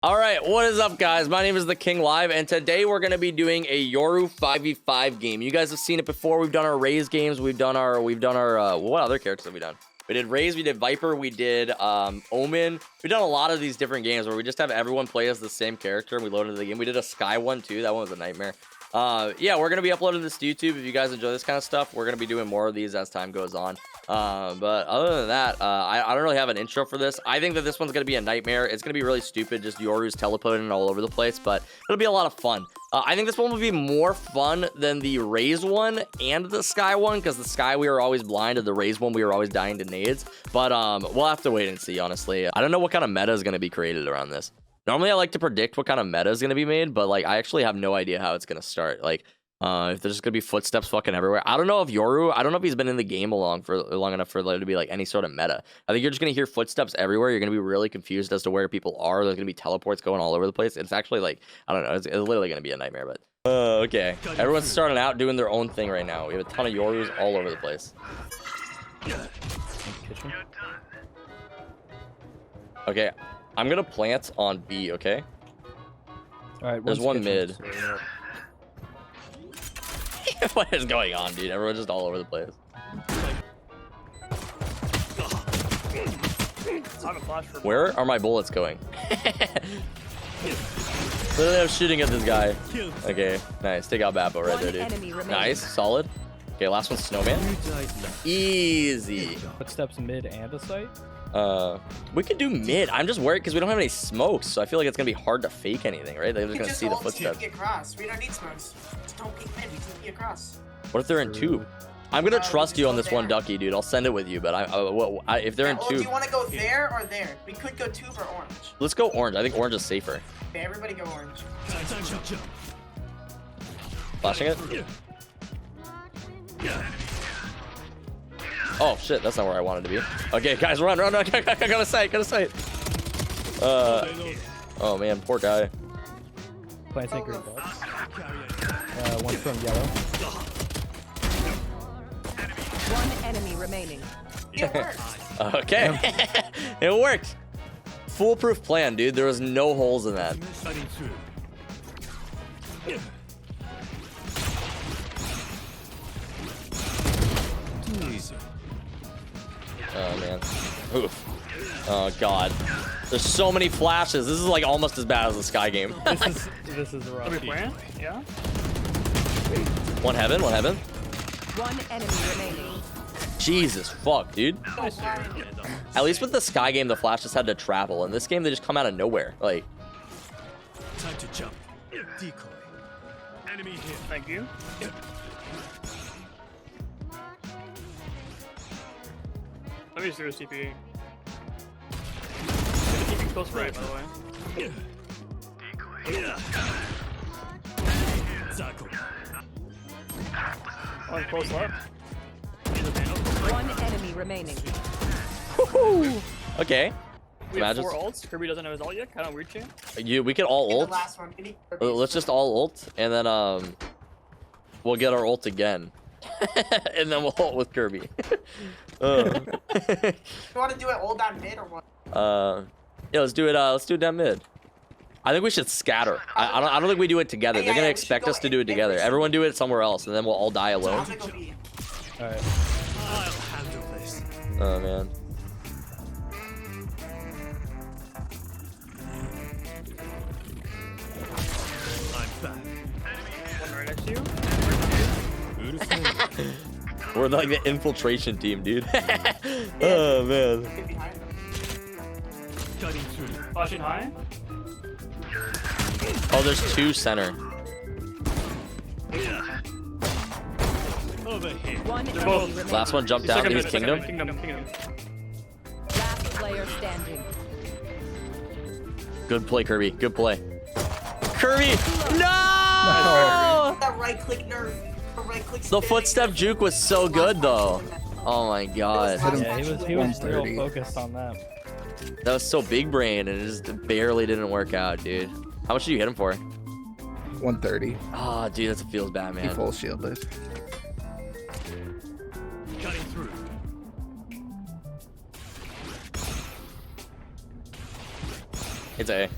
All right, what is up, guys? My name is the King Live, and today we're going to be doing a Yoru 5v5 game. You guys have seen it before. We've done our Raze games. We've done our what other characters have we done? We did Raze, we did Viper, we did Omen. We've done a lot of these different games where we just have everyone play as the same character and we load into the game. We did a Sky one too. That one was a nightmare. Yeah, we're gonna be uploading this to YouTube. If you guys enjoy this kind of stuff, we're gonna be doing more of these as time goes on. But other than that, I don't really have an intro for this. I think that this one's gonna be a nightmare. It's gonna be really stupid, just Yoru's teleporting all over the place, but it'll be a lot of fun. I think this one will be more fun than the Raze one and the Sky one, because the Sky we were always blind, and the Raze one we were always dying to nades. But we'll have to wait and see, honestly. I don't know what kind of meta is gonna be created around this. Normally, I like to predict what kind of meta is going to be made, but, like, I actually have no idea how it's going to start. Like, if there's going to be footsteps fucking everywhere. I don't know if Yoru, I don't know if he's been in the game long enough for there to be, like, any sort of meta. I think you're just going to hear footsteps everywhere. You're going to be really confused as to where people are. There's going to be teleports going all over the place. It's actually, like, I don't know. It's literally going to be a nightmare, but... okay. Everyone's starting out doing their own thing right now. We have a ton of Yorus all over the place. Kitchen. Okay. I'm gonna plant on B, okay? Alright, there's one mid. What is going on, dude? Everyone's just all over the place. Where are my bullets going? Literally, I'm shooting at this guy. Okay, nice. Take out Bappo right there, dude. Nice, solid. Okay, last one's Snowman. Easy. Footsteps mid and a sight? We could do mid. I'm just worried because we don't have any smokes, so I feel like it's gonna be hard to fake anything, right? They're just gonna see the footsteps. Across. We don't need smokes. Just don't peek mid. We can be across. What if they're in tube? I'm gonna trust you on this one, Ducky, dude. I'll send it with you, but if they're in tube. Do you want to go there or there? We could go tube or orange. Let's go orange. I think orange is safer. Okay, everybody go orange. Flashing it. Oh shit, that's not where I wanted to be. Okay, guys, run. I got a sight. Oh man, poor guy. Planting green box. One from yellow. One enemy remaining. It worked. Okay, it worked. Foolproof plan, dude. There was no holes in that. Oh man. Oof. Oh god. There's so many flashes. This is like almost as bad as the Sky game. This is rough. Yeah. One heaven. One enemy remaining. Jesus fuck, dude. At least with the Sky game, the flash just had to travel. In this game, they just come out of nowhere. Like. Time to jump. Decoy. Enemy here. Thank you. Let me just do a CP. Keeping close right, by the way. One close left. One enemy remaining. Okay. We have 4 ults. Kirby doesn't have his ult yet. Kind of weird change. We can all ult. The last one. Let's just all ult, and then we'll get our ult again. And then we'll ult with Kirby. You want to do it all down mid or what? Yeah, let's do it down mid. I think we should scatter. I don't think we do it together. They're gonna expect us to do it together. Everyone do it somewhere else, and then we'll all die alone. Alright. I'll handle this. Oh man. I'm back. One right next to you. We're like the infiltration team, dude. Oh man. Cutting through. Flashing high. Oh, there's 2 center. Over here. One enemy both. remaining. Last one jumped down. He's Kingdom. Kingdom. Last player standing. Good play, Kirby. Good play. Kirby! No! That right click nerf. Right click. The footstep juke was so good, though. Oh my god. Yeah, he was real focused on that. That was so big brain, and it just barely didn't work out, dude. How much did you hit him for? 130. Oh, dude, that feels bad, He man. full shielded. Cutting through. It's A.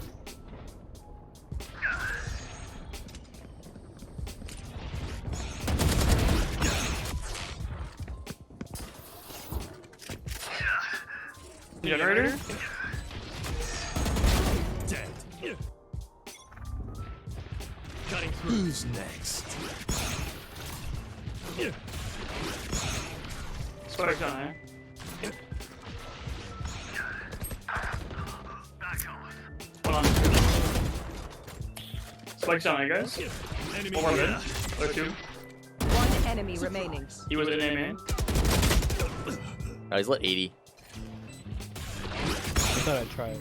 generator. Dead. Cutting through. Who's next? Spike's down there. Hold on. Spike's down there, guys. Enemy One more here. mid. Or two. One enemy remaining. He was in A main. Oh, he's lit 80. I thought I'd try it.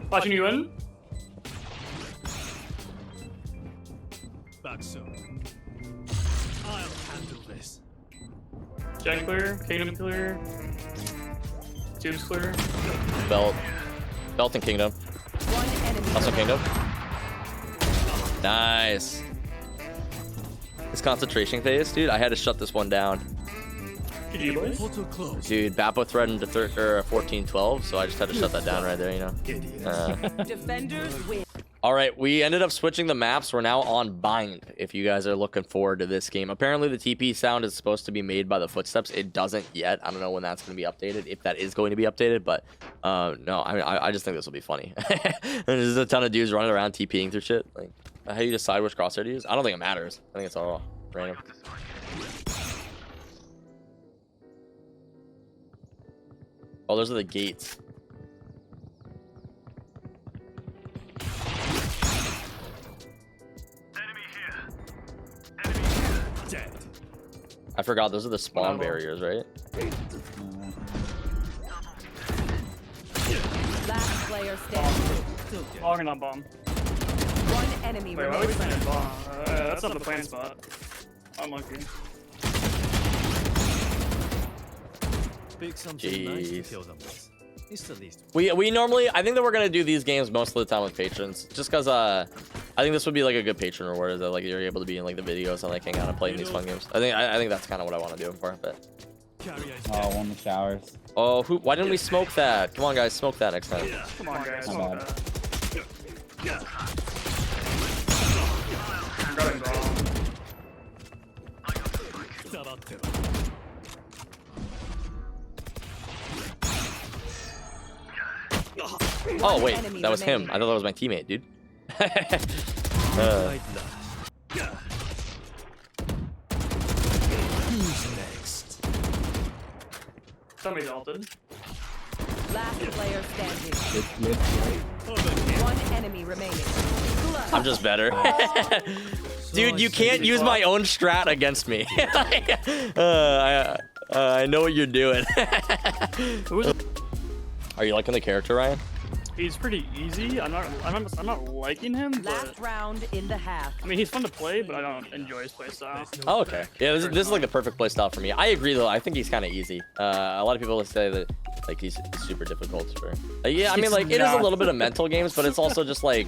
Watching you in. Back soon. I'll handle this. Gen clear. Kingdom clear. Tubes clear. Belt and Kingdom. One enemy Also remaining. Kingdom. Nice. This concentration phase, dude. I had to shut this one down. GG, boys. Portal closed. Dude, Bappo threatened to 14-12, so I just had to shut that down right there, you know. Idiots. Defenders win. All right, we ended up switching the maps. We're now on Bind, if you guys are looking forward to this game. Apparently, the TP sound is supposed to be made by the footsteps. It doesn't yet. I don't know when that's going to be updated, if that is going to be updated, but no, I just think this will be funny. There's a ton of dudes running around TPing through shit. Like, how you decide which crosshair to use? I don't think it matters. I think it's all random. Oh, those are the gates. Dead. I forgot, those are the spawn barriers, right? Last player standing. Logging on bomb. One enemy Wait, why are we remaining. playing bomb? That's not the plan spot. Unlucky. Pick something nice to Jeez. kill them with. It's the least. We normally, I think that we're gonna do these games most of the time with patrons, just cause I think this would be like a good patron reward, that like you're able to be in like the videos and like hang out and play in these fun games. I think that's kind of what I want to do for a bit. Carrier is Oh, dead. one in the showers. Oh, why didn't we smoke that? Come on, guys, smoke that next time. Come on, guys. My Come bad. I'm grabbing bomb. Oh wait, enemy that was him. remaining. I thought that was my teammate, dude. Right last. Who's next? Somebody's ulted. Last player standing. Mid, right? Over here. One enemy remaining. I'm just better. Dude, you can't use my own strat against me. I know what you're doing. Who's Are you liking the character, Ryan? He's pretty easy. I'm not liking him, Last but round in the half. I mean he's fun to play, but I don't enjoy his playstyle. Oh, okay. Yeah, this is like the perfect play style for me. I agree though. I think he's kind of easy. A lot of people say that like he's super difficult for. Yeah, I mean like it is a little bit of mental games, but it's also just like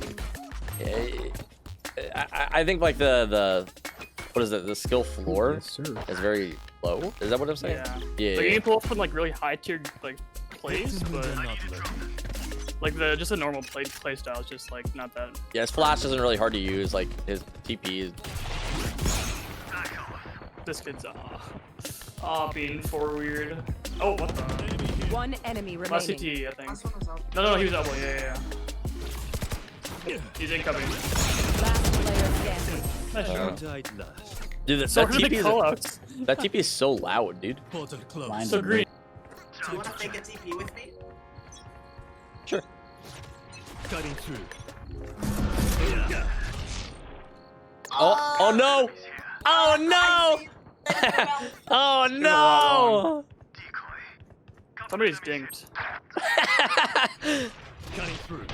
I think like the what is it? The skill floor Yes, sir. is very low. Is that what I'm saying? Yeah. Yeah. Like yeah. you can pull up from like really high tiered like plays, but They're not letting. like just a normal play style is just like not that. Yeah, his flash isn't really hard to use. Like his TP is. This kid's being for weird. Oh, what the? One enemy Last CT, remaining. I think. Last one was up. No, he was elbow. Yeah. He's incoming. Last player standing. Nice shot. Died last. Dude, that So what are the TP is callouts? that TP is so loud, dude. Portal closed. Blind. So green. Do you want to fake a TP with me? Sure. Cutting through. Oh no! Oh no! Oh no! Somebody's dinked. Cutting through.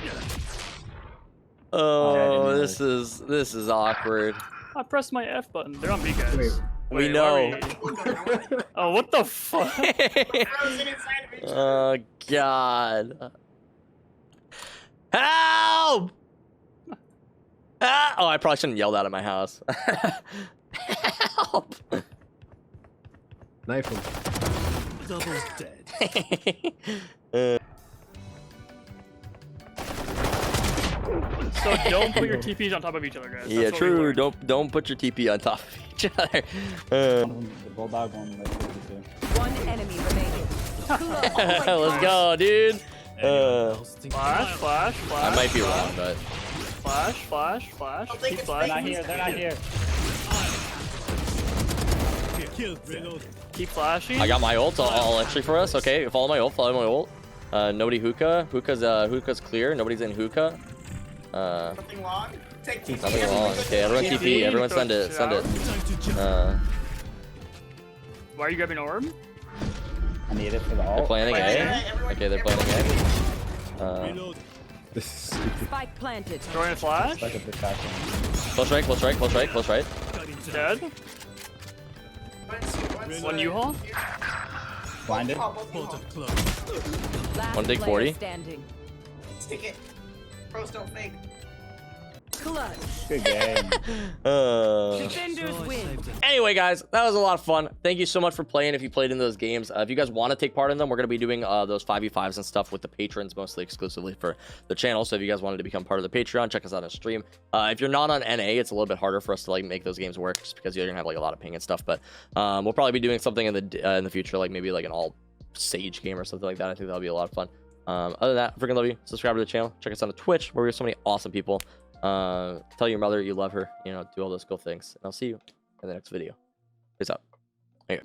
Oh, this is awkward. I pressed my F button. They're on B, guys. Wait. We Wait, know. why are we- Oh, what the fuck? Frozen inside of each other. Oh god. Help! Ah! Oh, I probably shouldn't yell that at my house. Help! Knife him. Double's dead. So don't put your TPs on top of each other, guys. Yeah, That's what we true. learned. Don't put your TP on top of each other. The bulldog one. Like, One enemy remaining. Let's go, dude. Flash, flash, flash. I might be wrong, but Flash, flash, flash. I'll take Keep it. they're not here. They're not here. Killed them. Keep flashing. I got my ult all actually for us. Okay, follow my ult. Follow my ult. Nobody hookah. Hookah's clear. Nobody's in hookah. Nothing long. Take TP. Nothing everyone wrong. go Okay, everyone TP. TP. Everyone send it. Send it. Time to jump. Why are you grabbing orb? I need it for the They're ult. planning A. Okay, they're planning A. Reload. This is stupid. Spike planted. Throwing a flash. Like a distraction. Close right. Close right. Close right. Close right. Got into Dead. One U-haul. Blinded. Portal closed. Last One dig player 40. standing. Stick it. Pros don't fake. Clutch. Good game. Defenders win. Anyway, guys, that was a lot of fun. Thank you so much for playing. If you played in those games, if you guys want to take part in them, we're going to be doing those 5v5s and stuff with the patrons, mostly exclusively for the channel. So if you guys wanted to become part of the Patreon, check us out on stream. If you're not on NA, it's a little bit harder for us to like make those games work just because you're going to have like a lot of ping and stuff. But we'll probably be doing something in the future, like maybe like an all Sage game or something like that. I think that'll be a lot of fun. Other than that, I freaking love you. Subscribe to the channel. Check us out on Twitch, where we have so many awesome people. Tell your mother you love her, you know, do all those cool things, and I'll see you in the next video. Peace out. Later.